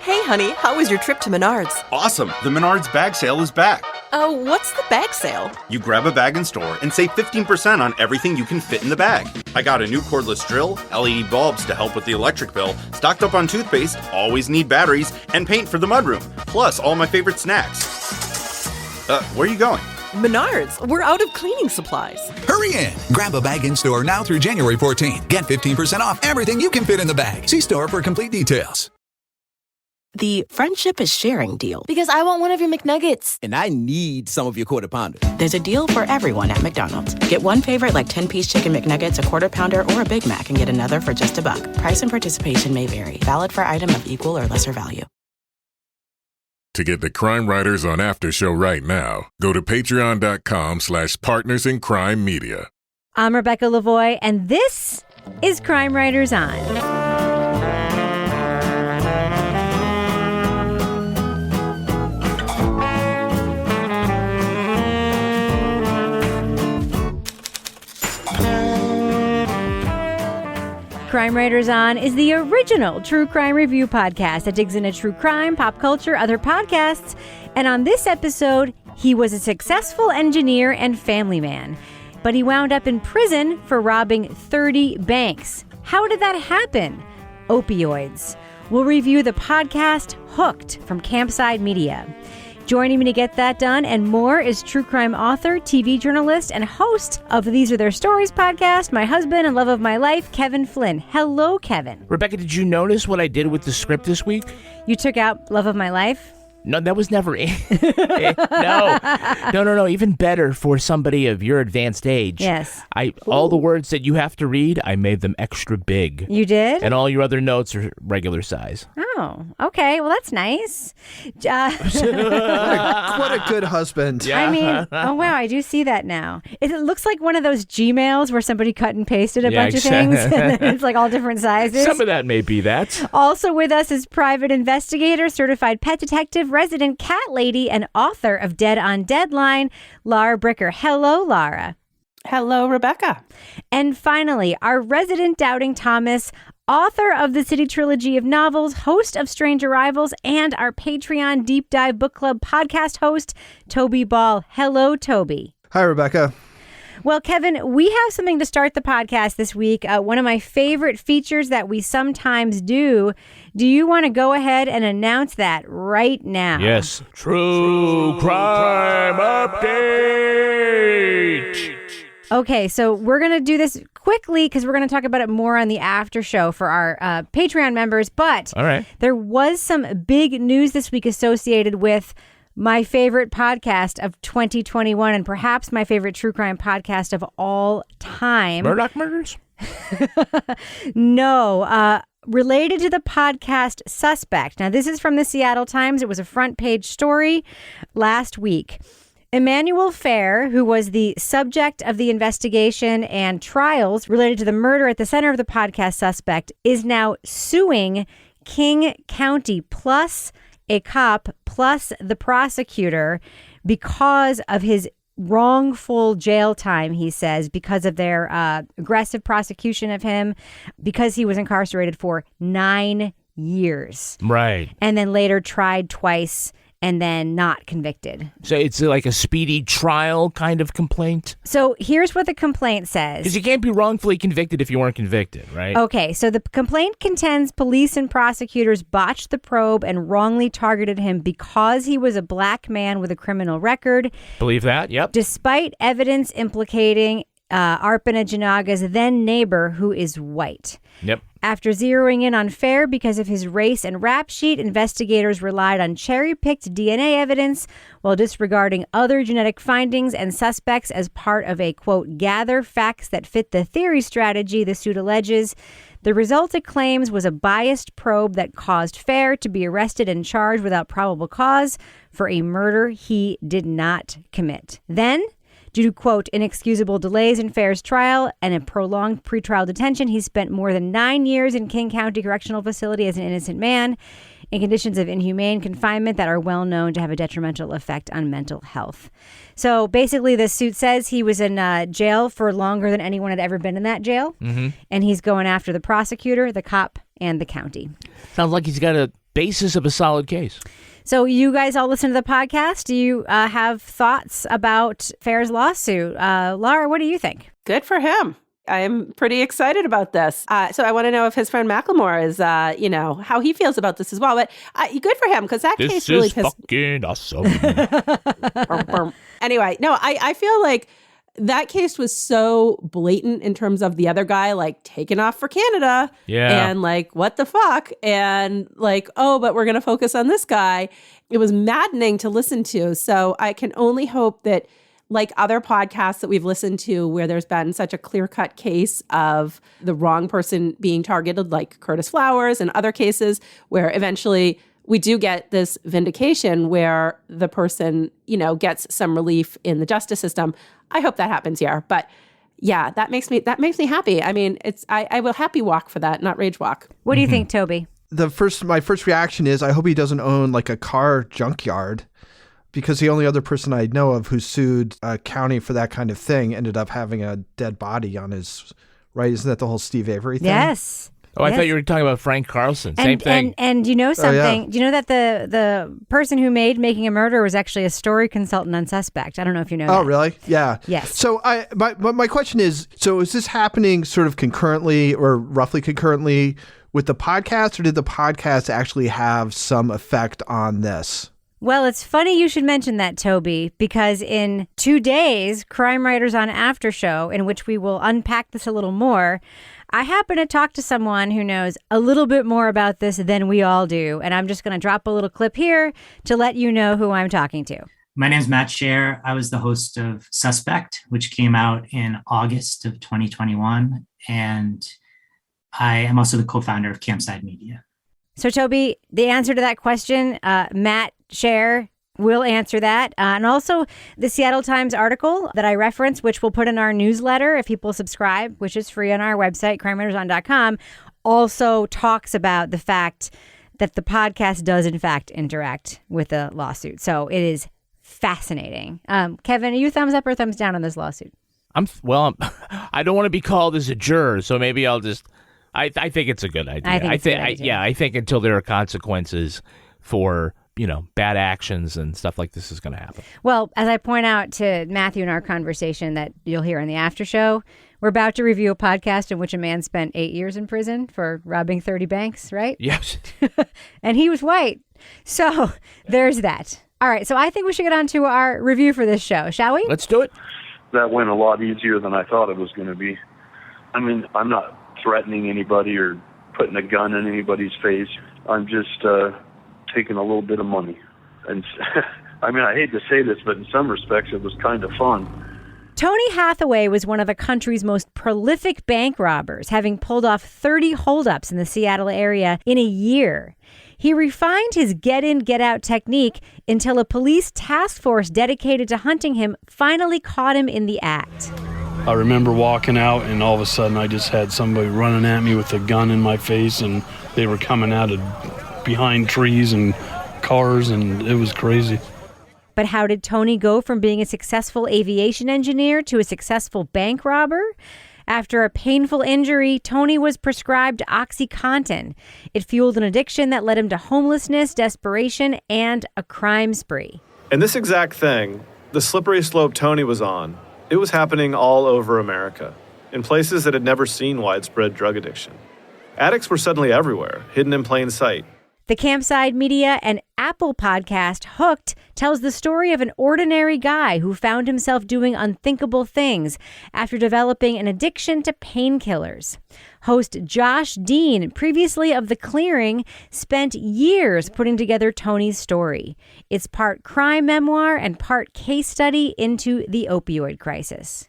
Hey, honey, how was your trip to Menards? Awesome. The Menards bag sale is back. Oh, what's the bag sale? You grab a bag in store and save 15% on everything you can fit in the bag. I got a new cordless drill, LED bulbs to help with the electric bill, stocked up on toothpaste, always need batteries, and paint for the mudroom, plus all my favorite snacks. Where are you going? Menards, we're out of cleaning supplies. Hurry in! Grab a bag in store now through January 14th. Get 15% off everything you can fit in the bag. See store for complete details. The friendship is sharing deal. Because I want one of your McNuggets. And I need some of your Quarter Pounder. There's a deal for everyone at McDonald's. Get one favorite like 10-piece chicken McNuggets, a Quarter Pounder, or a Big Mac and get another for just $1. Price and participation may vary. Valid for item of equal or lesser value. To get the Crime Writers on After Show right now, go to patreon.com/partnersincrime media. I'm Rebecca Lavoie, and this is Crime Writers On. Crime Writers On is the original true crime review podcast that digs into true crime, pop culture, other podcasts. And on this episode, he was a successful engineer and family man, but he wound up in prison for robbing 30 banks. How did that happen? Opioids. We'll review the podcast Hooked from Campside Media. Joining me to get that done and more is true crime author, TV journalist, and host of the These Are Their Stories podcast, my husband and love of my life, Kevin Flynn. Hello, Kevin. Rebecca, did you notice what I did with the script this week? You took out love of my life? No, that was never it. No. Even better for somebody of your advanced age. Yes. All the words that you have to read, I made them extra big. You did? And all your other notes are regular size. Oh, okay. Well, that's nice. What a good husband. Yeah. I mean, oh, wow. I do see that now. It looks like one of those Gmails where somebody cut and pasted a bunch of things. And then it's like all different sizes. Some of that may be that. Also with us is private investigator, certified pet detective, resident cat lady, and author of Dead on Deadline, Lara Bricker. Hello, Lara. Hello, Rebecca. And finally, our resident doubting Thomas, author of the City Trilogy of novels, host of Strange Arrivals, and our Patreon Deep Dive Book Club podcast host, Toby Ball. Hello, Toby. Hi, Rebecca. Well, Kevin, we have something to start the podcast this week. One of my favorite features that we sometimes do. Do you want to go ahead and announce that right now? Yes. True Crime Update. Okay, so we're going to do this quickly because we're going to talk about it more on the after show for our Patreon members. But all right, there was some big news this week associated with my favorite podcast of 2021 and perhaps my favorite true crime podcast of all time. Murdoch Murders? No, related to the podcast Suspect. Now, this is from the Seattle Times. It was a front page story last week. Emanuel Fair, who was the subject of the investigation and trials related to the murder at the center of the podcast Suspect, is now suing King County plus a cop plus the prosecutor because of his wrongful jail time, he says, because of their aggressive prosecution of him, because he was incarcerated for 9 years. Right. And then later tried twice and then not convicted. So it's like a speedy trial kind of complaint? So here's what the complaint says. Because you can't be wrongfully convicted if you weren't convicted, right? Okay, so the complaint contends police and prosecutors botched the probe and wrongly targeted him because he was a black man with a criminal record. Believe that, yep. Despite evidence implicating Arpana Janaga's then neighbor, who is white. Yep. After zeroing in on Fair because of his race and rap sheet, investigators relied on cherry-picked DNA evidence while disregarding other genetic findings and suspects as part of a, quote, gather facts that fit the theory strategy, the suit alleges. The result, it claims, was a biased probe that caused Fair to be arrested and charged without probable cause for a murder he did not commit. Then, due to, quote, inexcusable delays in Fair's trial and a prolonged pretrial detention, he spent more than 9 years in King County Correctional Facility as an innocent man in conditions of inhumane confinement that are well known to have a detrimental effect on mental health. So basically, the suit says he was in jail for longer than anyone had ever been in that jail. Mm-hmm. And he's going after the prosecutor, the cop, and the county. Sounds like he's got a basis of a solid case. So you guys all listen to the podcast. Do you have thoughts about Fair's lawsuit? Laura, what do you think? Good for him. I'm pretty excited about this. So I want to know if his friend Macklemore is, how he feels about this as well. But good for him, because that case really pissed... fucking awesome. Anyway, no, I feel like that case was so blatant in terms of the other guy, like, taking off for Canada. Yeah. And, like, what the fuck? And, like, oh, but we're going to focus on this guy. It was maddening to listen to. So I can only hope that, like other podcasts that we've listened to where there's been such a clear-cut case of the wrong person being targeted, like Curtis Flowers, and other cases where eventually we do get this vindication where the person, gets some relief in the justice system. I hope that happens here. But yeah, that makes me happy. I mean, I will happy walk for that, not rage walk. What do you think, Toby? My first reaction is I hope he doesn't own like a car junkyard, because the only other person I know of who sued a county for that kind of thing ended up having a dead body on his, right? Isn't that the whole Steve Avery thing? Yes. Oh, I thought you were talking about Frank Carlson. Same thing. And you know something? Oh, yeah. Do you know that the person who made Making a Murderer was actually a story consultant on Suspect? I don't know if you know that. Oh, really? Yeah. Yes. So my question is, so is this happening sort of concurrently or roughly concurrently with the podcast, or did the podcast actually have some effect on this? Well, it's funny you should mention that, Toby, because in 2 days, Crime Writers on After Show, in which we will unpack this a little more, I happen to talk to someone who knows a little bit more about this than we all do. And I'm just going to drop a little clip here to let you know who I'm talking to. My name's Matt Scher. I was the host of Suspect, which came out in August of 2021. And I am also the co-founder of Campside Media. So, Toby, the answer to that question, Matt Scher will answer that. And also the Seattle Times article that I referenced, which we'll put in our newsletter if people subscribe, which is free on our website, crimewriterson.com, also talks about the fact that the podcast does, in fact, interact with the lawsuit. So it is fascinating. Kevin, are you thumbs up or thumbs down on this lawsuit? I don't want to be called as a juror, so maybe I'll just... I think it's a good idea. I think until there are consequences for, bad actions and stuff like this is going to happen. Well, as I point out to Matthew in our conversation that you'll hear in the after show, we're about to review a podcast in which a man spent 8 years in prison for robbing 30 banks, right? Yes. And he was white. So there's that. All right. So I think we should get on to our review for this show, shall we? Let's do it. That went a lot easier than I thought it was going to be. I mean, I'm not threatening anybody or putting a gun in anybody's face. I'm just taking a little bit of money. And I mean, I hate to say this, but in some respects it was kind of fun. Tony Hathoway was one of the country's most prolific bank robbers, having pulled off 30 holdups in the Seattle area in a year. He refined his get-in, get-out technique until a police task force dedicated to hunting him finally caught him in the act. I remember walking out, and all of a sudden I just had somebody running at me with a gun in my face, and they were coming out of behind trees and cars, and it was crazy. But how did Tony go from being a successful aviation engineer to a successful bank robber? After a painful injury, Tony was prescribed oxycontin. It fueled an addiction that led him to homelessness, desperation, and a crime spree. And this exact thing, the slippery slope Tony was on, it was happening all over America, in places that had never seen widespread drug addiction. Addicts were suddenly everywhere, hidden in plain sight. The Campside Media and Apple podcast Hooked tells the story of an ordinary guy who found himself doing unthinkable things after developing an addiction to painkillers. Host Josh Dean, previously of The Clearing, spent years putting together Tony's story. It's part crime memoir and part case study into the opioid crisis.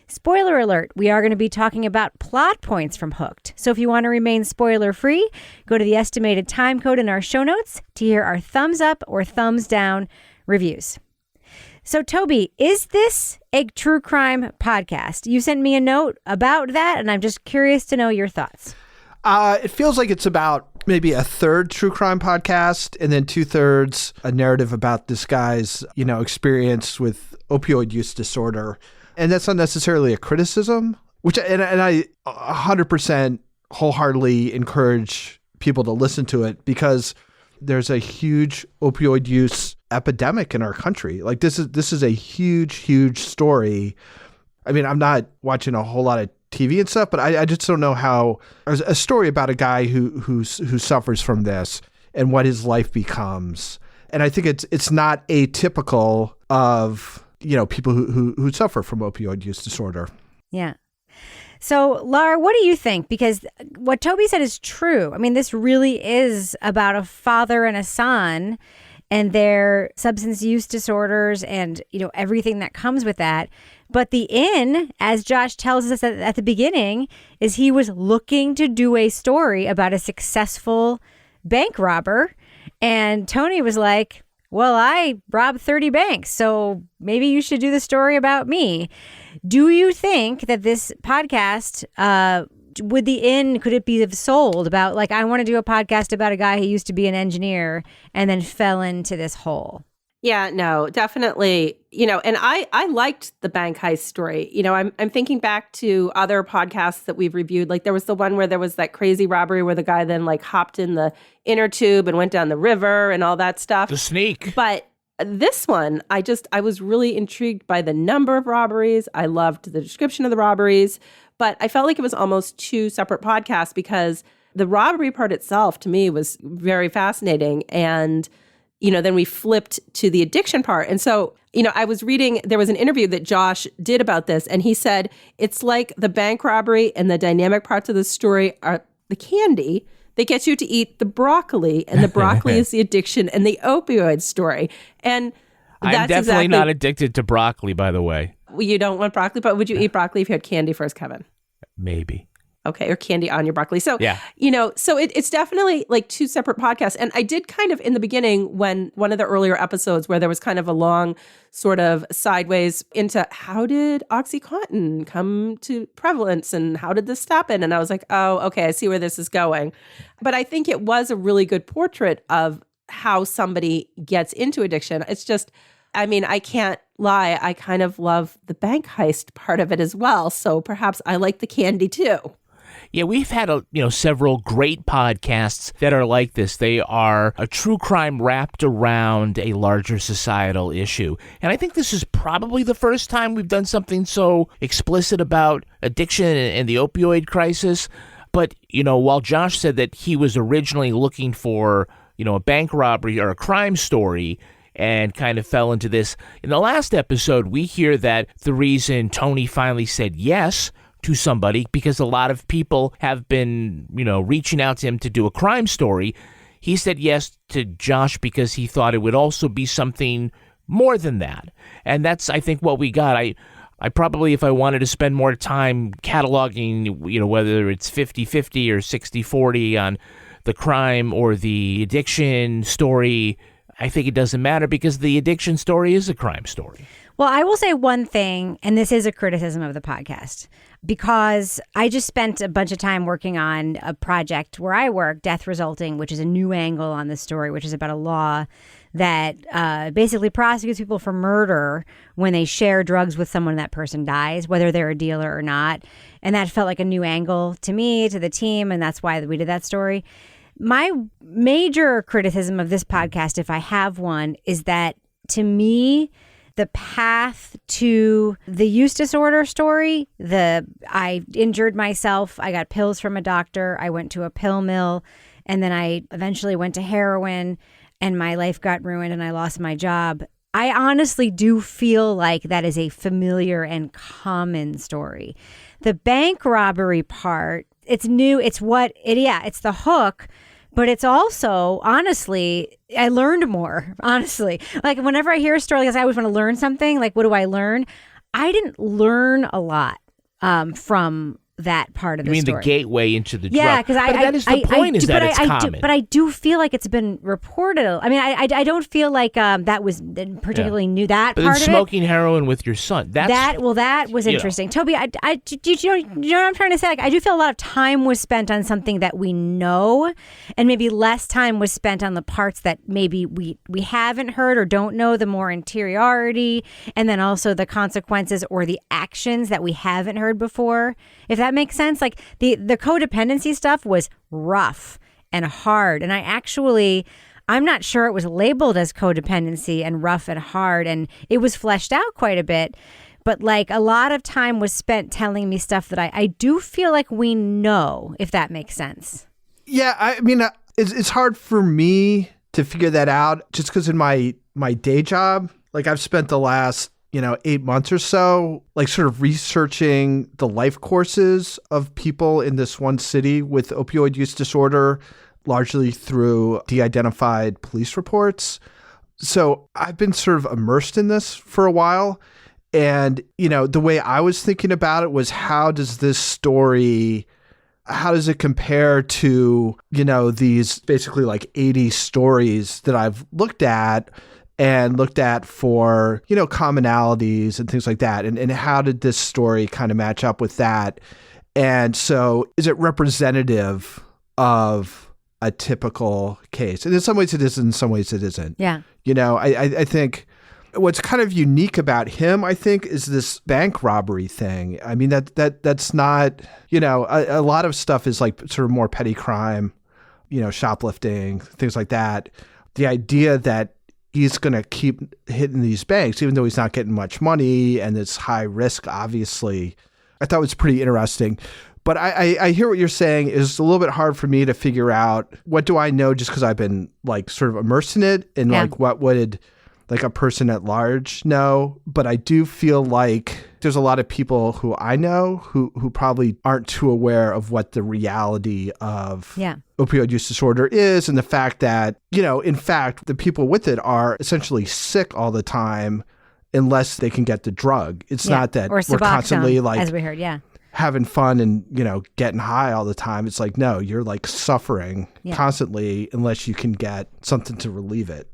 Spoiler alert, we are going to be talking about plot points from Hooked. So if you want to remain spoiler-free, go to the estimated time code in our show notes to hear our thumbs up or thumbs down reviews. So Toby, is this a true crime podcast? You sent me a note about that, and I'm just curious to know your thoughts. It feels like it's about maybe a third true crime podcast and then 2/3 a narrative about this guy's, experience with opioid use disorder. And that's not necessarily a criticism, which I 100% wholeheartedly encourage people to listen to it, because there's a huge opioid use epidemic in our country. Like this is a huge story. I mean, I'm not watching a whole lot of TV and stuff, but I just don't know how a story about a guy who suffers from this and what his life becomes. And I think it's not atypical of, people who suffer from opioid use disorder. Yeah. So, Laura, what do you think? Because what Toby said is true. I mean, this really is about a father and a son and their substance use disorders and, everything that comes with that. But the in, as Josh tells us at the beginning, is he was looking to do a story about a successful bank robber. And Tony was like, well, I robbed 30 banks, so maybe you should do the story about me. Do you think that this podcast, could it be sold about, like, I want to do a podcast about a guy who used to be an engineer and then fell into this hole? Yeah, no, definitely. And I liked the bank heist story. I'm thinking back to other podcasts that we've reviewed. Like there was the one where there was that crazy robbery where the guy then like hopped in the inner tube and went down the river and all that stuff. The sneak. But this one, I was really intrigued by the number of robberies. I loved the description of the robberies, but I felt like it was almost two separate podcasts because the robbery part itself to me was very fascinating. And then we flipped to the addiction part. And so, I was reading, there was an interview that Josh did about this, and he said, it's like the bank robbery and the dynamic parts of the story are the candy that gets you to eat the broccoli, and the broccoli is the addiction and the opioid story. And that's I'm definitely not addicted to broccoli, by the way. You don't want broccoli, but would you eat broccoli if you had candy first, Kevin? Maybe. Okay, or candy on your broccoli. So, yeah. So it's definitely like two separate podcasts. And I did kind of in the beginning when one of the earlier episodes where there was kind of a long sort of sideways into how did oxycontin come to prevalence and how did this happen? And I was like, oh, okay, I see where this is going. But I think it was a really good portrait of how somebody gets into addiction. It's just, I can't lie. I kind of love the bank heist part of it as well. So perhaps I like the candy too. Yeah, we've had several great podcasts that are like this. They are a true crime wrapped around a larger societal issue. And I think this is probably the first time we've done something so explicit about addiction and the opioid crisis. But, while Josh said that he was originally looking for, a bank robbery or a crime story and kind of fell into this, in the last episode, we hear that the reason Tony finally said yes to somebody, because a lot of people have been, reaching out to him to do a crime story. He said yes to Josh because he thought it would also be something more than that. And that's, I think, what we got. I probably, if I wanted to spend more time cataloging, whether it's 50-50 or 60-40 on the crime or the addiction story, I think it doesn't matter because the addiction story is a crime story. Well, I will say one thing, and this is a criticism of the podcast, because I just spent a bunch of time working on a project where I work, Death Resulting, which is a new angle on the story, which is about a law that basically prosecutes people for murder when they share drugs with someone and that person dies, whether they're a dealer or not. And that felt like a new angle to me, to the team, and that's why we did that story. My major criticism of this podcast, if I have one, is that to me, the path to the use disorder story, I injured myself, I got pills from a doctor, I went to a pill mill, and then I eventually went to heroin, and my life got ruined and I lost my job. I honestly do feel like that is a familiar and common story. The bank robbery part, it's new, it's the hook. But it's also, honestly, I learned more, honestly. Like, whenever I hear a story, like I always want to learn something. Like, what do I learn? I didn't learn a lot from that part of the story. You mean the gateway into the drug? Yeah, because that is the point, is that it's common. But I do feel like it's been reported. I mean, I don't feel like that was particularly new, that but part of it. Smoking heroin with your son. That was interesting. Toby, do you know what I'm trying to say? Like, I do feel a lot of time was spent on something that we know, and maybe less time was spent on the parts that maybe we haven't heard or don't know, the more interiority, and then also the consequences or the actions that we haven't heard before. If that makes sense, like the codependency stuff was rough and hard. And I I'm not sure it was labeled as codependency and rough and hard, and it was fleshed out quite a bit. But like a lot of time was spent telling me stuff that I do feel like we know, if that makes sense. Yeah, I mean, it's hard for me to figure that out just because in my day job, like I've spent the last 8 months or so, like sort of researching the life courses of people in this one city with opioid use disorder, largely through de-identified police reports. So I've been sort of immersed in this for a while. And, the way I was thinking about it was, how does this story, how does it compare to, these basically like 80 stories that I've looked at for, commonalities and things like that. And how did this story kind of match up with that? And so is it representative of a typical case? And in some ways it is, in some ways it isn't. Yeah. I think what's kind of unique about him, I think, is this bank robbery thing. I mean, that's not, a lot of stuff is like sort of more petty crime, shoplifting, things like that. The idea that he's going to keep hitting these banks, even though he's not getting much money and it's high risk, obviously, I thought was pretty interesting. But I hear what you're saying. It's a little bit hard for me to figure out, what do I know just because I've been like sort of immersed in it, and like what would like a person at large know. But I do feel like there's a lot of people who I know who probably aren't too aware of what the reality of opioid use disorder is, and the fact that, in fact, the people with it are essentially sick all the time unless they can get the drug. It's not that we're constantly like, as we heard, having fun and, getting high all the time. It's like, no, you're like suffering constantly unless you can get something to relieve it.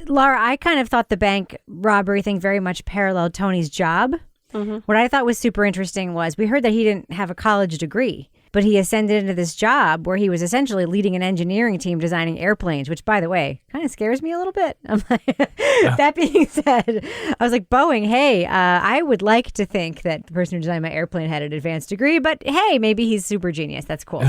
Laura, I kind of thought the bank robbery thing very much paralleled Tony's job. Mm-hmm. What I thought was super interesting was we heard that he didn't have a college degree, but he ascended into this job where he was essentially leading an engineering team designing airplanes, which, by the way, kind of scares me a little bit. I'm like, that being said, I was like, Boeing, hey, I would like to think that the person who designed my airplane had an advanced degree, but hey, maybe he's super genius. That's cool.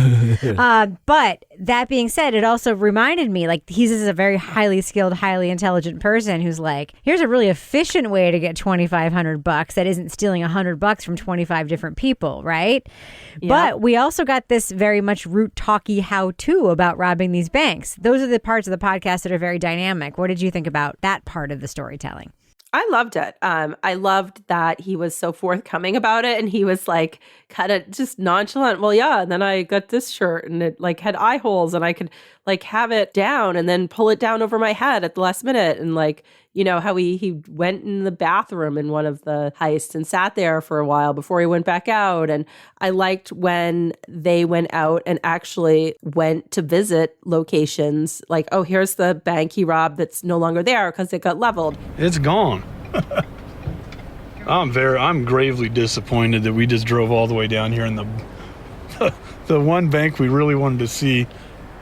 But that being said, it also reminded me, like, he's a very highly skilled, highly intelligent person who's like, here's a really efficient way to get $2,500 that isn't stealing $100 from 25 different people, right? Yeah. But we also got this very much root talky how-to about robbing these banks. Those are the parts of the podcast that are very dynamic. What did you think about that part of the storytelling? I loved it. I loved that he was so forthcoming about it, and he was like kind of just nonchalant. Well, yeah, and then I got this shirt, and it like had eye holes, and I could like have it down and then pull it down over my head at the last minute, and like, how he went in the bathroom in one of the heists and sat there for a while before he went back out. And I liked when they went out and actually went to visit locations, like, oh, here's the bank he robbed that's no longer there because it got leveled. It's gone. I'm gravely disappointed that we just drove all the way down here, and the one bank we really wanted to see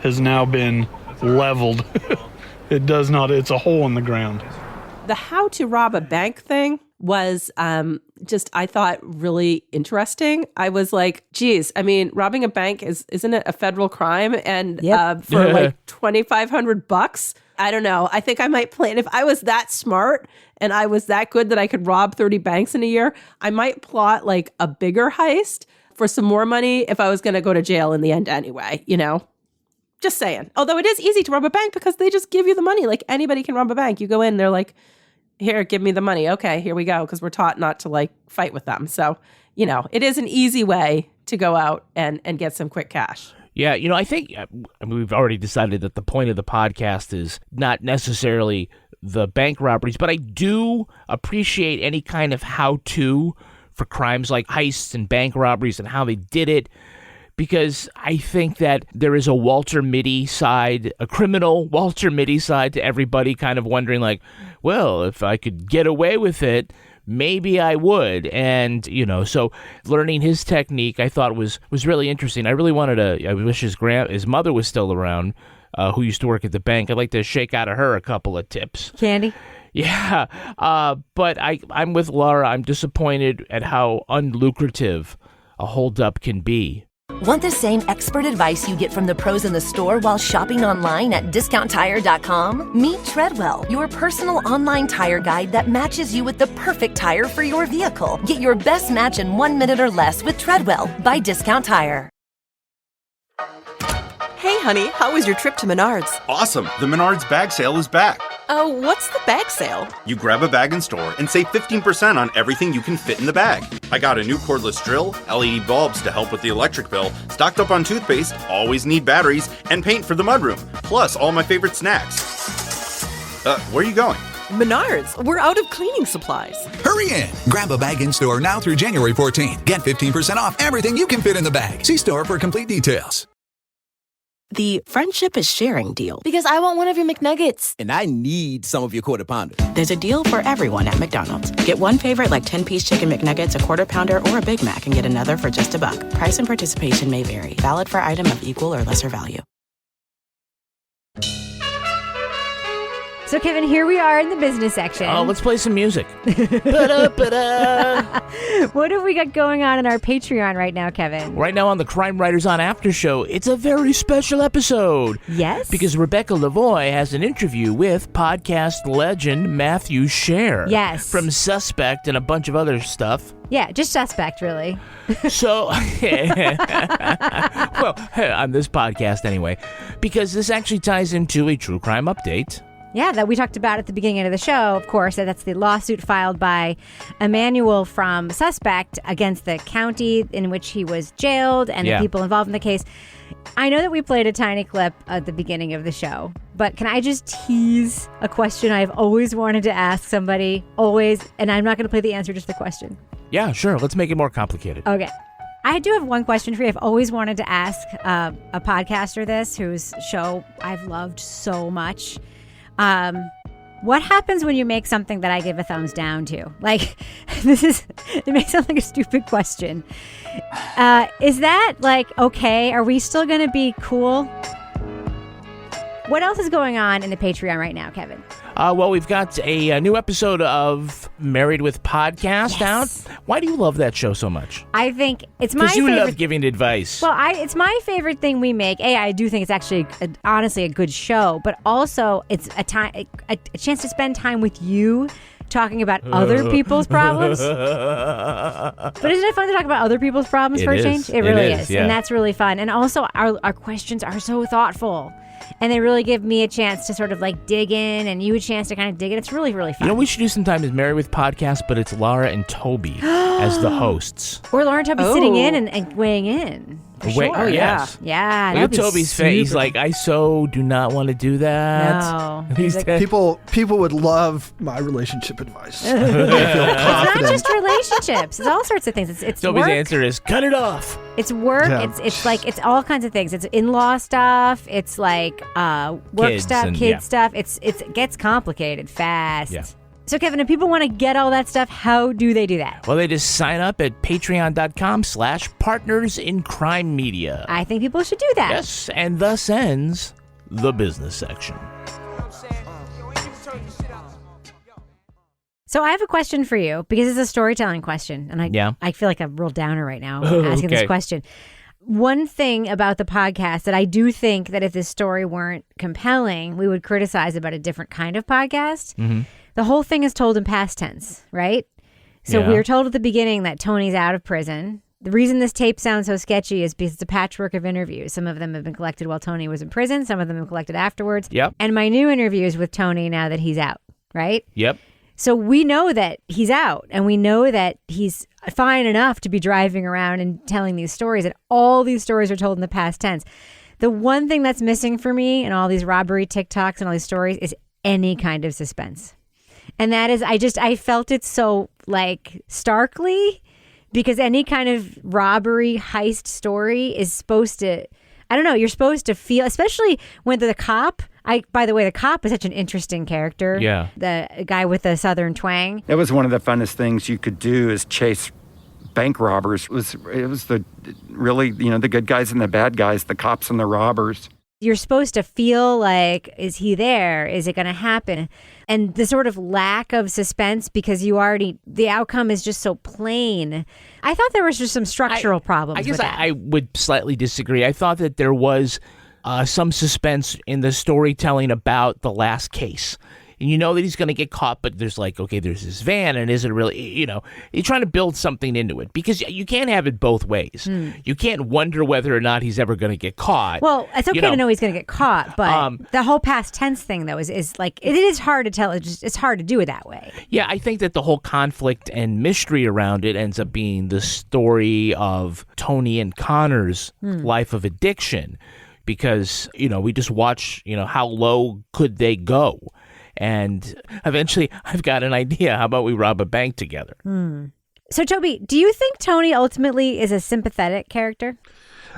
has now been leveled. It's a hole in the ground. The how to rob a bank thing was just, I thought, really interesting. I was like, geez, I mean, robbing a bank isn't it a federal crime? And for like $2,500, I don't know. I think I might plan, if I was that smart and I was that good that I could rob 30 banks in a year, I might plot like a bigger heist for some more money if I was going to go to jail in the end anyway, Just saying. Although it is easy to rob a bank because they just give you the money. Like, anybody can rob a bank. You go in, they're like, here, give me the money. Okay, here we go. Because we're taught not to like fight with them. So, it is an easy way to go out and get some quick cash. Yeah, I think we've already decided that the point of the podcast is not necessarily the bank robberies, but I do appreciate any kind of how-to for crimes like heists and bank robberies and how they did it. Because I think that there is a Walter Mitty side, a criminal Walter Mitty side to everybody kind of wondering like, well, if I could get away with it, maybe I would. And, so learning his technique I thought was really interesting. I really wanted I wish his mother was still around, who used to work at the bank. I'd like to shake out of her a couple of tips. Candy? Yeah. But I'm with Laura. I'm disappointed at how unlucrative a holdup can be. Want the same expert advice you get from the pros in the store while shopping online at DiscountTire.com? Meet Treadwell, your personal online tire guide that matches you with the perfect tire for your vehicle. Get your best match in 1 minute or less with Treadwell by Discount Tire. Hey, honey, how was your trip to Menards? Awesome! The Menards bag sale is back. Oh, what's the bag sale? You grab a bag in store and save 15% on everything you can fit in the bag. I got a new cordless drill, LED bulbs to help with the electric bill, stocked up on toothpaste, always need batteries, and paint for the mudroom, plus all my favorite snacks. Where are you going? Menards, we're out of cleaning supplies. Hurry in! Grab a bag in store now through January 14. Get 15% off everything you can fit in the bag. See store for complete details. The friendship is sharing deal. Because I want one of your McNuggets. And I need some of your Quarter Pounder. There's a deal for everyone at McDonald's. Get one favorite like 10-piece chicken McNuggets, a Quarter Pounder, or a Big Mac and get another for just $1. Price and participation may vary. Valid for item of equal or lesser value. So, Kevin, here we are in the business section. Oh, let's play some music. What have we got going on in our Patreon right now, Kevin? Right now on the Crime Writers on After Show, it's a very special episode. Yes? Because Rebecca Lavoie has an interview with podcast legend Matthew Scher. Yes. From Suspect and a bunch of other stuff. Yeah, just Suspect, really. So, well, on this podcast anyway, because this actually ties into a true crime update. Yeah, that we talked about at the beginning of the show, of course. That's the lawsuit filed by Emanuel from Suspect against the county in which he was jailed and the people involved in the case. I know that we played a tiny clip at the beginning of the show, but can I just tease a question I've always wanted to ask somebody, always, and I'm not going to play the answer, just the question. Yeah, sure. Let's make it more complicated. Okay. I do have one question for you. I've always wanted to ask a podcaster this, whose show I've loved so much. What happens when you make something that I give a thumbs down to? Like, it may sound like a stupid question. Is that like, okay, are we still going to be cool? What else is going on in the Patreon right now, Kevin? Well, we've got a new episode of Married with Podcast out. Why do you love that show so much? I think it's my favorite. Because you love giving advice. Well, it's my favorite thing we make. I do think it's actually, honestly, a good show. But also, it's a chance to spend time with you talking about other people's problems. But isn't it fun to talk about other people's problems for a change? It really is. Yeah. And that's really fun. And also, our questions are so thoughtful. And they really give me a chance to sort of like dig in and you a chance to kind of dig in. It's really, really fun. You know what we should do sometime is Married with Podcast, but it's Laura and Toby as the hosts. Or Laura and Toby sitting in and weighing in. Wait, sure. Yes. Yeah. Look at Toby's face. He's like, I so do not want to do that. No. People would love my relationship advice. I feel It's confident. not just relationships. It's all sorts of things. It's Toby's work. answer is cut it off. It's work. Yeah. It's like it's all kinds of things. It's in-law stuff. It's like work Kids stuff, and- kid yeah. stuff. It gets complicated fast. Yeah. So Kevin, if people want to get all that stuff, how do they do that? Well, they just sign up at patreon.com/partners in crime media. I think people should do that. Yes, and thus ends the business section. So I have a question for you because it's a storytelling question, and I feel like a real downer right now asking this question. One thing about the podcast that I do think that if this story weren't compelling, we would criticize about a different kind of podcast. Mm-hmm. The whole thing is told in past tense, right? So we were told at the beginning that Tony's out of prison. The reason this tape sounds so sketchy is because it's a patchwork of interviews. Some of them have been collected while Tony was in prison. Some of them have been collected afterwards. Yep. And my new interviews with Tony now that he's out, right? Yep. So we know that he's out and we know that he's fine enough to be driving around and telling these stories, and all these stories are told in the past tense. The one thing that's missing for me in all these robbery TikToks and all these stories is any kind of suspense. And that is, I felt it so like starkly, because any kind of robbery heist story is supposed to, I don't know, you're supposed to feel, especially when the cop, by the way, the cop is such an interesting character. Yeah. The guy with the southern twang. That was one of the funnest things you could do, is chase bank robbers. It was the really, the good guys and the bad guys, the cops and the robbers. You're supposed to feel like, is he there? Is it going to happen? And the sort of lack of suspense because the outcome is just so plain. I thought there was just some structural problems. I guess with that. I would slightly disagree. I thought that there was some suspense in the storytelling about the last case. And you know that he's going to get caught, but there's there's this van, and is it really, you're trying to build something into it because you can't have it both ways. You can't wonder whether or not he's ever going to get caught. Well, it's okay to know he's going to get caught, but the whole past tense thing, though, is like, it is hard to tell. It's hard to do it that way. Yeah, I think that the whole conflict and mystery around it ends up being the story of Tony and Connor's life of addiction because, we just watch, how low could they go? And eventually, I've got an idea. How about we rob a bank together? So, Toby, do you think Tony ultimately is a sympathetic character?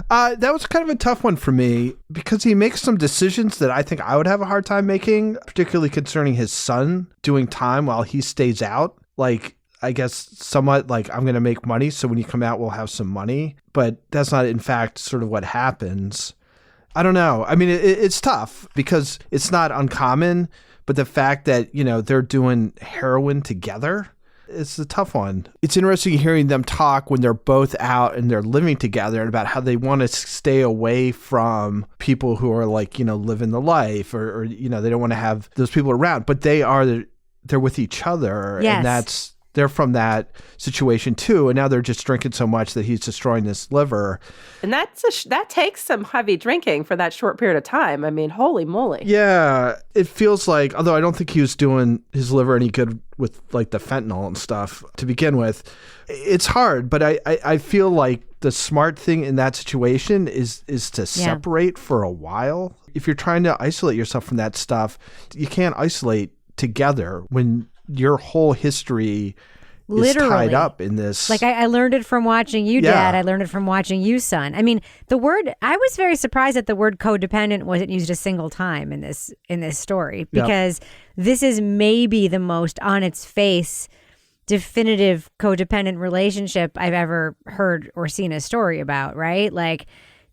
That was kind of a tough one for me because he makes some decisions that I think I would have a hard time making, particularly concerning his son doing time while he stays out. Like, I guess somewhat like, I'm going to make money, so when you come out, we'll have some money. But that's not, in fact, sort of what happens. I don't know. I mean, it's tough because it's not uncommon. But the fact that, they're doing heroin together, it's a tough one. It's interesting hearing them talk when they're both out and they're living together and about how they want to stay away from people who are living the life or they don't want to have those people around. But they're with each other. Yes. And they're from that situation too. And now they're just drinking so much that he's destroying this liver. And that takes some heavy drinking for that short period of time. I mean, holy moly. Yeah. It feels like, although I don't think he was doing his liver any good with the fentanyl and stuff to begin with, it's hard. But I feel like the smart thing in that situation is to separate for a while. If you're trying to isolate yourself from that stuff, you can't isolate together when your whole history is tied up in this. Like I learned it from watching you, Dad. I learned it from watching you, son. I mean, I was very surprised that the word codependent wasn't used a single time in this story because this is maybe the most on its face definitive codependent relationship I've ever heard or seen a story about, right? Like,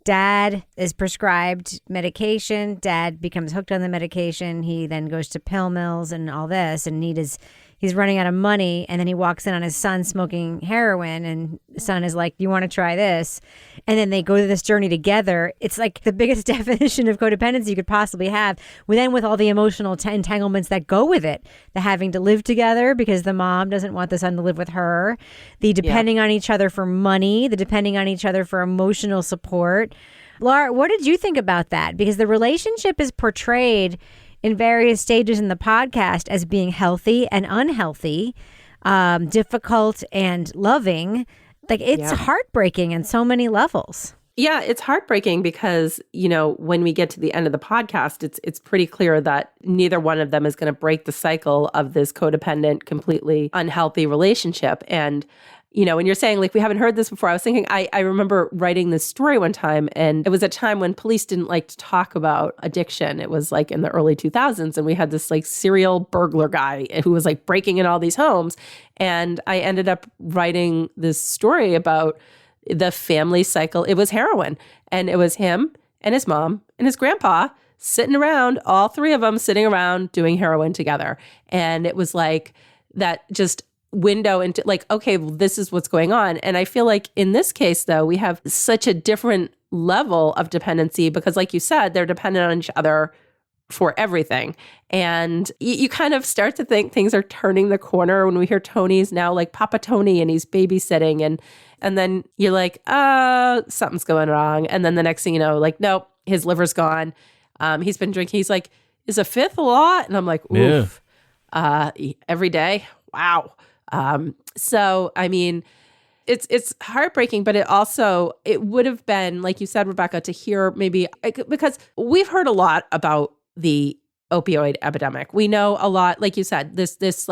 Dad is prescribed medication. Dad becomes hooked on the medication. He then goes to pill mills and all this, and he's running out of money. And then he walks in on his son smoking heroin, and the son is like, "You want to try this?" And then they go through this journey together. It's like the biggest definition of codependency you could possibly have. With all the emotional entanglements that go with it, the having to live together because the mom doesn't want the son to live with her, the depending on each other for money, the depending on each other for emotional support. Laura, what did you think about that? Because the relationship is portrayed in various stages in the podcast as being healthy and unhealthy, difficult and loving. Like, it's heartbreaking on so many levels. Yeah, it's heartbreaking because, when we get to the end of the podcast, it's pretty clear that neither one of them is going to break the cycle of this codependent, completely unhealthy relationship. And when you're saying, we haven't heard this before, I was thinking, I remember writing this story one time, and it was a time when police didn't like to talk about addiction. It was in the early 2000s, and we had this serial burglar guy who was breaking in all these homes. And I ended up writing this story about the family cycle. It was heroin, and it was him and his mom and his grandpa sitting around, all three of them sitting around doing heroin together. And it was that just window into okay, well, this is what's going on. And I feel like in this case, though, we have such a different level of dependency because, like you said, they're dependent on each other for everything. And you kind of start to think things are turning the corner when we hear Tony's now Papa Tony and he's babysitting. And then you're like, something's going wrong. And then the next thing you know, nope, his liver's gone. He's been drinking. He's like, is a fifth a lot? And I'm like, oof, every day. Wow. So, I mean, it's heartbreaking, but it would have been, like you said, Rebecca, to hear maybe, because we've heard a lot about the opioid epidemic. We know a lot, like you said, this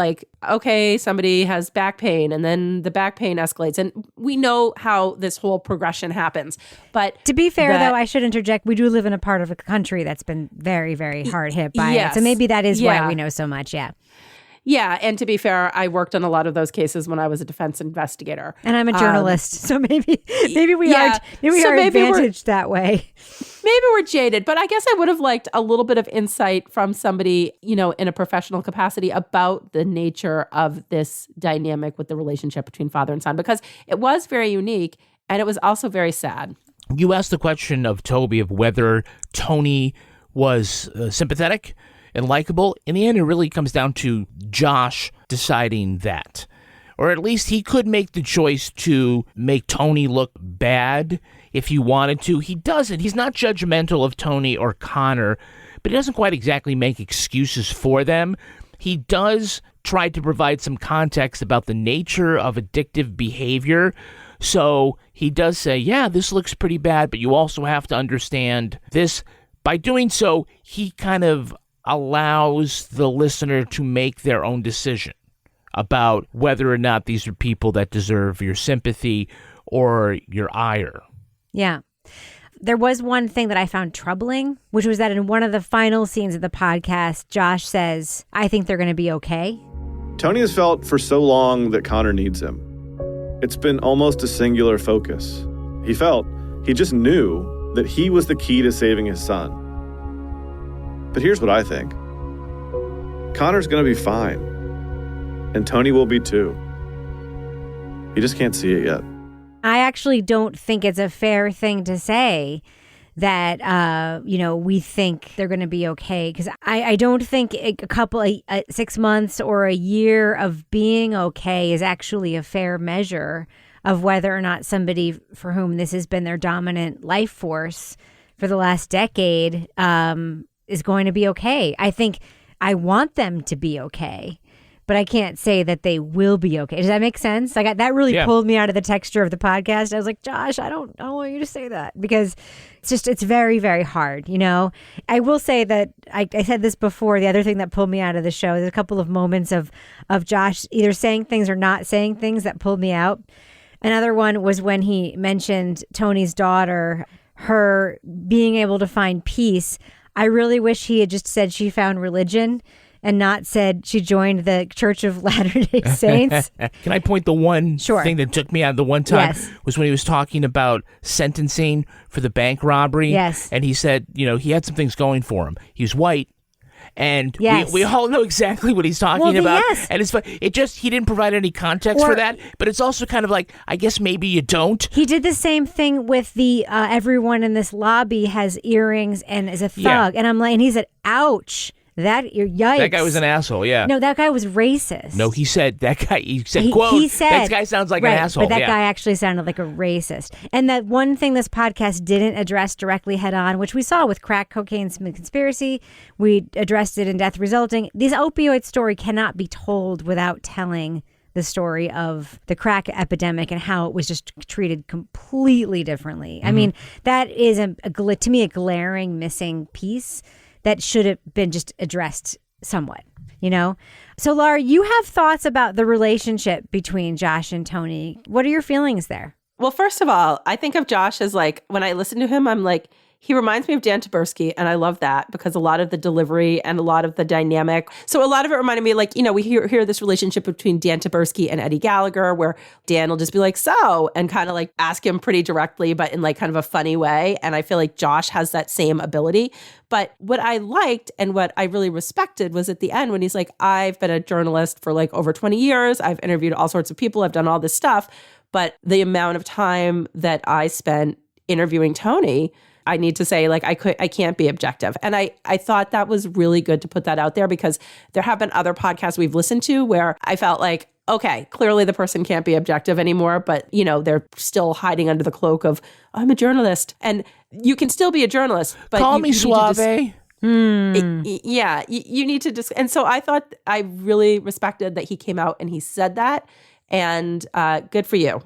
okay, somebody has back pain and then the back pain escalates. And we know how this whole progression happens. But to be fair, though, I should interject, we do live in a part of the country that's been very, very hard hit by it. So maybe that is why we know so much. Yeah. Yeah, and to be fair, I worked on a lot of those cases when I was a defense investigator. And I'm a journalist, so maybe we are advantaged that way. Maybe we're jaded, but I guess I would have liked a little bit of insight from somebody, in a professional capacity about the nature of this dynamic with the relationship between father and son, because it was very unique and it was also very sad. You asked the question of Toby of whether Tony was sympathetic and likable. In the end, it really comes down to Josh deciding that. Or at least he could make the choice to make Tony look bad if he wanted to. He doesn't. He's not judgmental of Tony or Connor, but he doesn't quite exactly make excuses for them. He does try to provide some context about the nature of addictive behavior. So he does say, yeah, this looks pretty bad, but you also have to understand this. By doing so, he kind of allows the listener to make their own decision about whether or not these are people that deserve your sympathy or your ire. Yeah. There was one thing that I found troubling, which was that in one of the final scenes of the podcast, Josh says, I think they're going to be okay. Tony has felt for so long that Connor needs him. It's been almost a singular focus. He just knew that he was the key to saving his son. But here's what I think. Connor's going to be fine. And Tony will be too. He just can't see it yet. I actually don't think it's a fair thing to say that, we think they're going to be okay. Because I don't think a couple, 6 months or a year of being okay is actually a fair measure of whether or not somebody for whom this has been their dominant life force for the last decade is going to be okay. I think I want them to be okay, but I can't say that they will be okay. Does that make sense? That really pulled me out of the texture of the podcast. I was like, Josh, I don't want you to say that, because it's very, very hard. I will say that I said this before. The other thing that pulled me out of the show, there's a couple of moments of Josh either saying things or not saying things that pulled me out. Another one was when he mentioned Tony's daughter, her being able to find peace. I really wish he had just said she found religion and not said she joined the Church of Latter-day Saints. Can I point the one thing that took me out the one time was when he was talking about sentencing for the bank robbery. Yes. And he said, he had some things going for him. He was white. And we all know exactly what he's talking about. Yes. And he didn't provide any context for that. But it's also kind of like, I guess maybe you don't. He did the same thing with the everyone in this lobby has earrings and is a thug. Yeah. And I'm like, and he said, ouch. Yikes. That guy was an asshole, yeah. No, that guy was racist. No, he said, quote, that guy sounds like an asshole. But that guy actually sounded like a racist. And that one thing this podcast didn't address directly head on, which we saw with crack cocaine conspiracy, we addressed it in Death Resulting. This opioid story cannot be told without telling the story of the crack epidemic and how it was just treated completely differently. Mm-hmm. I mean, that is, to me, a glaring missing piece that should have been just addressed somewhat, So, Laura, you have thoughts about the relationship between Josh and Tony. What are your feelings there? Well, first of all, I think of Josh as when I listen to him, I'm like, he reminds me of Dan Taberski, and I love that because a lot of the delivery and a lot of the dynamic. So a lot of it reminded me we hear this relationship between Dan Taberski and Eddie Gallagher, where Dan will just be like, so, and kind of ask him pretty directly, but in kind of a funny way. And I feel like Josh has that same ability. But what I liked and what I really respected was at the end when he's like, I've been a journalist for over 20 years. I've interviewed all sorts of people. I've done all this stuff. But the amount of time that I spent interviewing Tony, I need to say, I can't be objective. And I thought that was really good to put that out there, because there have been other podcasts we've listened to where I felt like, okay, clearly the person can't be objective anymore, but, they're still hiding under the cloak of, I'm a journalist. And you can still be a journalist. But Call me suave. You need to just, and so I thought I really respected that he came out and he said that, and good for you.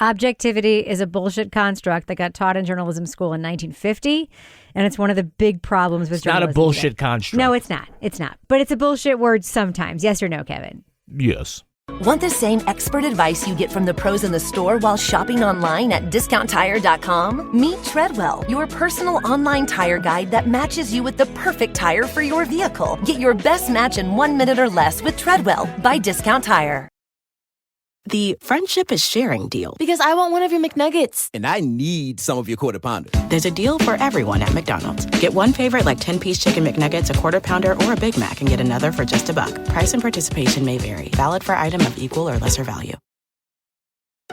Objectivity is a bullshit construct that got taught in journalism school in 1950, and it's one of the big problems with journalism. It's not a bullshit construct. No, it's not. It's not. But it's a bullshit word sometimes. Yes or no, Kevin? Yes. Want the same expert advice you get from the pros in the store while shopping online at discounttire.com? Meet Treadwell, your personal online tire guide that matches you with the perfect tire for your vehicle. Get your best match in 1 minute or less with Treadwell by Discount Tire. The friendship is sharing deal. Because I want one of your McNuggets. And I need some of your Quarter Pounder. There's a deal for everyone at McDonald's. Get one favorite like 10-piece chicken McNuggets, a Quarter Pounder, or a Big Mac and get another for just $1. Price and participation may vary. Valid for item of equal or lesser value.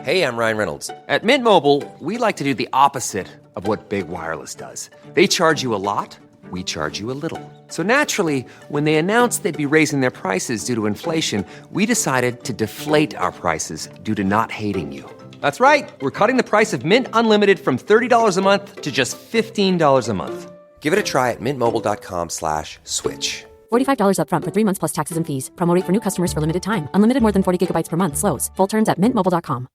Hey, I'm Ryan Reynolds. At Mint Mobile, we like to do the opposite of what Big Wireless does. They charge you a lot. We charge you a little. So naturally, when they announced they'd be raising their prices due to inflation, we decided to deflate our prices due to not hating you. That's right. We're cutting the price of Mint Unlimited from $30 a month to just $15 a month. Give it a try at mintmobile.com/switch. $45 up front for 3 months plus taxes and fees. Promo rate for new customers for limited time. Unlimited more than 40 gigabytes per month. Slows full terms at mintmobile.com.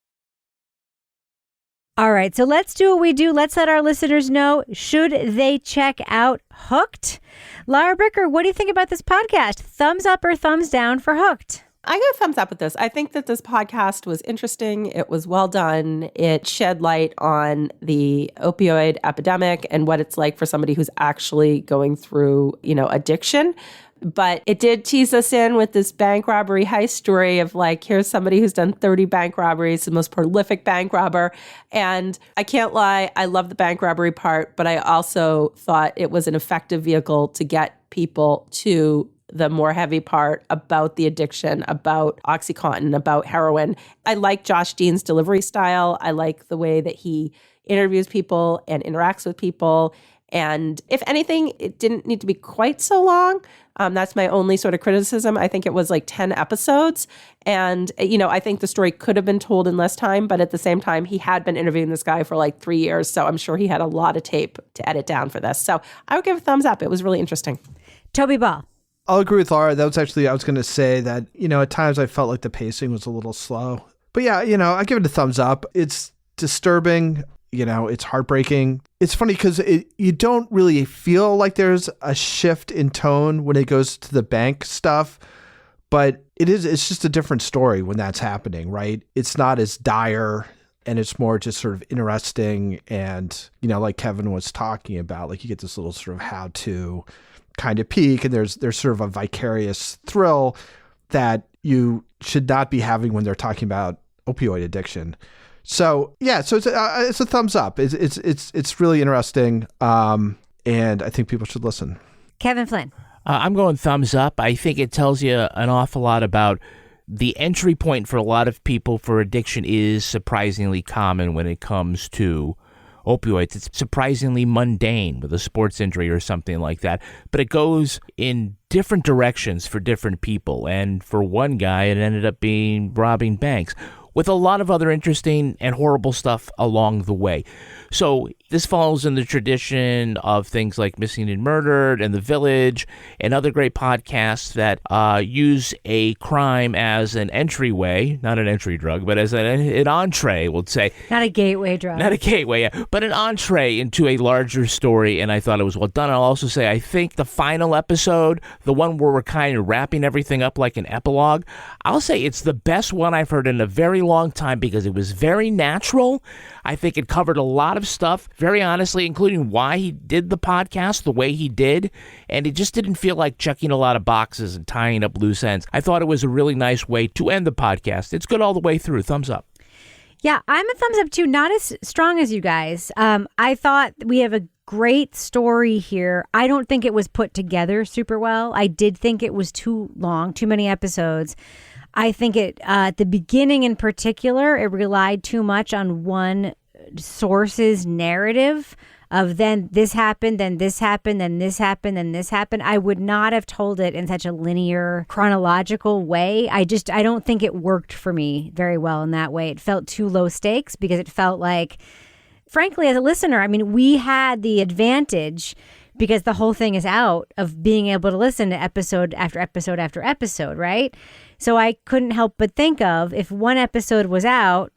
All right, so let's do what we do. Let's let our listeners know, should they check out Hooked? Lara Bricker, what do you think about this podcast? Thumbs up or thumbs down for Hooked? I go thumbs up with this. I think that this podcast was interesting. It was well done. It shed light on the opioid epidemic and what it's like for somebody who's actually going through, addiction. But it did tease us in with this bank robbery heist story of like, here's somebody who's done 30 bank robberies, the most prolific bank robber. And I can't lie, I love the bank robbery part, but I also thought it was an effective vehicle to get people to the more heavy part about the addiction, about OxyContin, about heroin. I like Josh Dean's delivery style. I like the way that he interviews people and interacts with people. And if anything, it didn't need to be quite so long. That's my only sort of criticism. I think it was like 10 episodes. And, I think the story could have been told in less time. But at the same time, he had been interviewing this guy for like 3 years. So I'm sure he had a lot of tape to edit down for this. So I would give a thumbs up. It was really interesting. Toby Ball. I'll agree with Laura. That was actually, I was going to say that, at times I felt like the pacing was a little slow. But yeah, I give it a thumbs up. It's disturbing. It's heartbreaking. It's funny because you don't really feel like there's a shift in tone when it goes to the bank stuff, but it's just a different story when that's happening, right? It's not as dire and it's more just sort of interesting. And, like Kevin was talking about, like you get this little sort of how-to kind of peek and there's sort of a vicarious thrill that you should not be having when they're talking about opioid addiction. So yeah, so it's a thumbs up. It's really interesting, and I think people should listen. Kevin Flynn. I'm going thumbs up. I think it tells you an awful lot about the entry point for a lot of people for addiction is surprisingly common when it comes to opioids. It's surprisingly mundane with a sports injury or something like that, but it goes in different directions for different people. And for one guy, it ended up being robbing banks, with a lot of other interesting and horrible stuff along the way. So this falls in the tradition of things like Missing and Murdered and The Village and other great podcasts that use a crime as an entryway, not an entry drug, but as an entree, we'll say. Not a gateway drug. Not a gateway, yeah, but an entree into a larger story, and I thought it was well done. I'll also say I think the final episode, the one where we're kind of wrapping everything up like an epilogue, I'll say it's the best one I've heard in a very long time because it was very natural. I think it covered a lot of stuff, very honestly, including why he did the podcast the way he did, and it just didn't feel like checking a lot of boxes and tying up loose ends. I thought it was a really nice way to end the podcast. It's good all the way through. Thumbs up. Yeah, I'm a thumbs up too. Not as strong as you guys. I thought we have a great story here. I don't think it was put together super well. I did think it was too long, too many episodes. I think it, at the beginning in particular, it relied too much on one source's narrative of then this happened, then this happened, then this happened, then this happened. I would not have told it in such a linear, chronological way. I don't think it worked for me very well in that way. It felt too low stakes because it felt like, frankly, as a listener, I mean, we had the advantage because the whole thing is out of being able to listen to episode after episode after episode, right? So I couldn't help but think of if one episode was out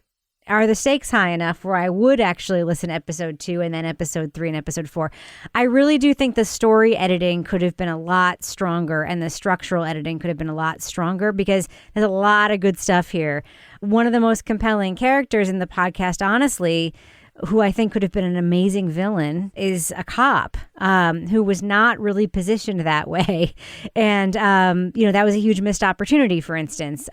are the stakes high enough where I would actually listen to episode 2 and then episode 3 and episode 4? I really do think the story editing could have been a lot stronger and the structural editing could have been a lot stronger because there's a lot of good stuff here. One of the most compelling characters in the podcast, honestly, who I think could have been an amazing villain, is a cop who was not really positioned that way. And, that was a huge missed opportunity, for instance.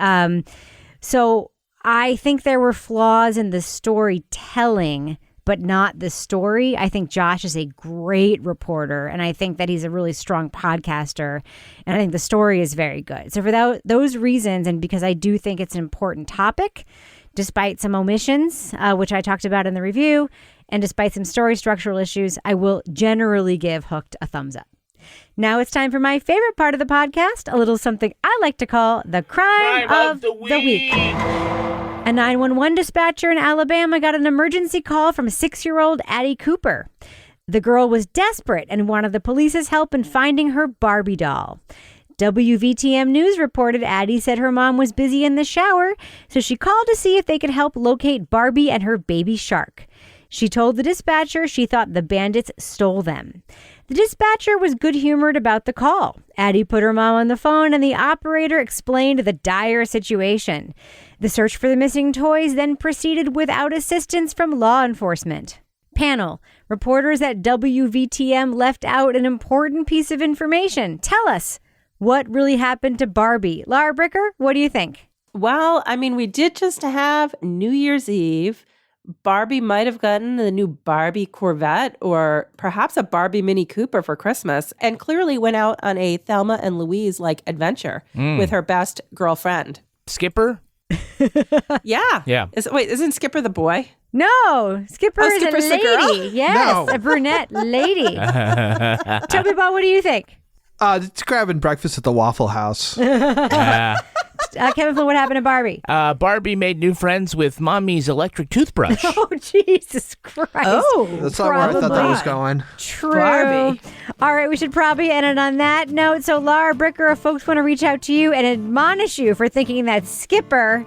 So I think there were flaws in the storytelling, but not the story. I think Josh is a great reporter, and I think that he's a really strong podcaster, and I think the story is very good. So for those reasons, and because I do think it's an important topic, despite some omissions, which I talked about in the review, and despite some story structural issues, I will generally give Hooked a thumbs up. Now it's time for my favorite part of the podcast, a little something I like to call the crime of the week. A 911 dispatcher in Alabama got an emergency call from 6-year-old Addie Cooper. The girl was desperate and wanted the police's help in finding her Barbie doll. WVTM News reported Addie said her mom was busy in the shower, so she called to see if they could help locate Barbie and her baby shark. She told the dispatcher she thought the bandits stole them. The dispatcher was good-humored about the call. Addie put her mom on the phone, and the operator explained the dire situation. The search for the missing toys then proceeded without assistance from law enforcement. Panel, reporters at WVTM left out an important piece of information. Tell us. What really happened to Barbie? Laura Bricker, what do you think? Well, I mean, we did just have New Year's Eve. Barbie might have gotten the new Barbie Corvette or perhaps a Barbie Mini Cooper for Christmas and clearly went out on a Thelma and Louise-like adventure with her best girlfriend. Skipper? Yeah. Yeah. Isn't Skipper the boy? No, Skipper is Skipper's a the girl? lady. Yes, a brunette lady. Toby Ball, what do you think? It's grabbing breakfast at the Waffle House. Kevin Flynn, what happened to Barbie? Barbie made new friends with Mommy's electric toothbrush. Oh, Jesus Christ. Oh, that's not where I thought that was going. True. Barbie. All right, we should probably end it on that note. So, Laura Bricker, if folks want to reach out to you and admonish you for thinking that Skipper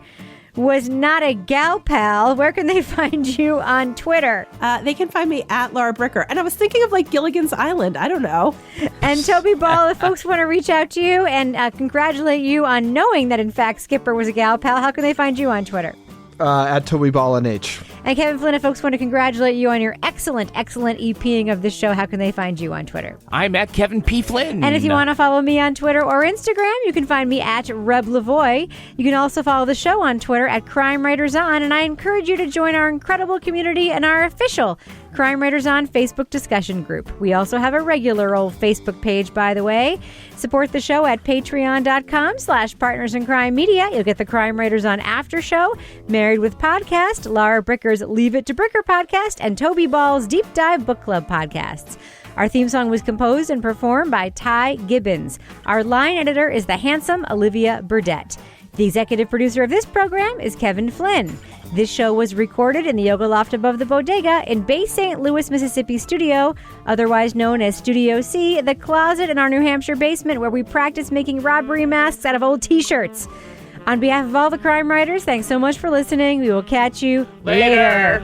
was not a gal pal, where can they find you on Twitter? They can find me at Laura Bricker. And I was thinking of like Gilligan's Island. I don't know. And Toby Ball, if folks want to reach out to you and congratulate you on knowing that, in fact, Skipper was a gal pal, how can they find you on Twitter? At Toby Ball NH. And Kevin Flynn, if folks want to congratulate you on your excellent EPing of this show, how can they find you on Twitter? I'm at Kevin P. Flynn. And if you want to follow me on Twitter or Instagram, you can find me at Reb Lavoie. You can also follow the show on Twitter at Crime Writers On, and I encourage you to join our incredible community and our official Crime Writers On Facebook discussion group. We also have a regular old Facebook page, by the way. Support the show at patreon.com/Partners in Crime Media. You'll get the Crime Writers On after show, Married with Podcast, Laura Bricker's Leave It to Bricker podcast, and Toby Ball's Deep Dive Book Club podcasts. Our theme song was composed and performed by Ty Gibbons. Our line editor is the handsome Olivia Burdett. The executive producer of this program is Kevin Flynn. This show was recorded in the Yoga Loft above the Bodega in Bay St. Louis, Mississippi studio, otherwise known as Studio C, the closet in our New Hampshire basement where we practice making robbery masks out of old T-shirts. On behalf of all the crime writers, thanks so much for listening. We will catch you later.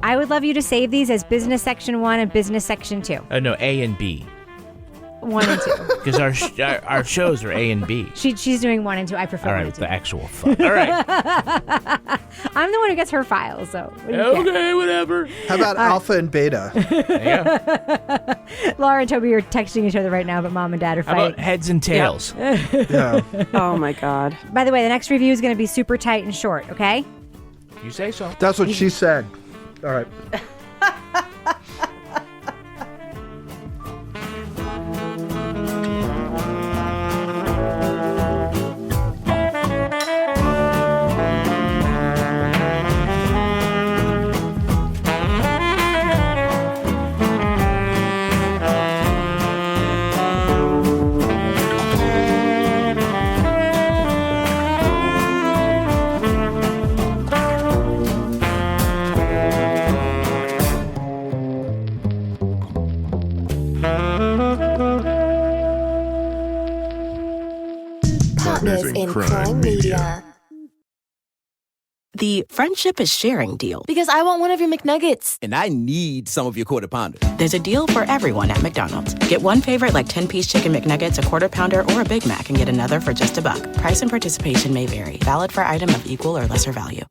I would love you to save these as Business Section 1 and Business Section 2. No, A and B. 1 and 2. Because our shows are A and B. She's doing 1 and 2. I prefer 1 and 2. The actual fun. All right. I'm the one who gets her files, so. Okay, whatever. How about Alpha and Beta? Laura and Toby are texting each other right now, but Mom and Dad are fighting. How about heads and tails? Yeah. Oh, my God. By the way, the next review is going to be super tight and short, okay? You say so. That's what she said. All right. Partners in Crime Media. The friendship is sharing deal. Because I want one of your McNuggets. And I need some of your Quarter Pounder. There's a deal for everyone at McDonald's. Get one favorite like 10-piece chicken McNuggets, a Quarter Pounder, or a Big Mac and get another for just $1. Price and participation may vary. Valid for item of equal or lesser value.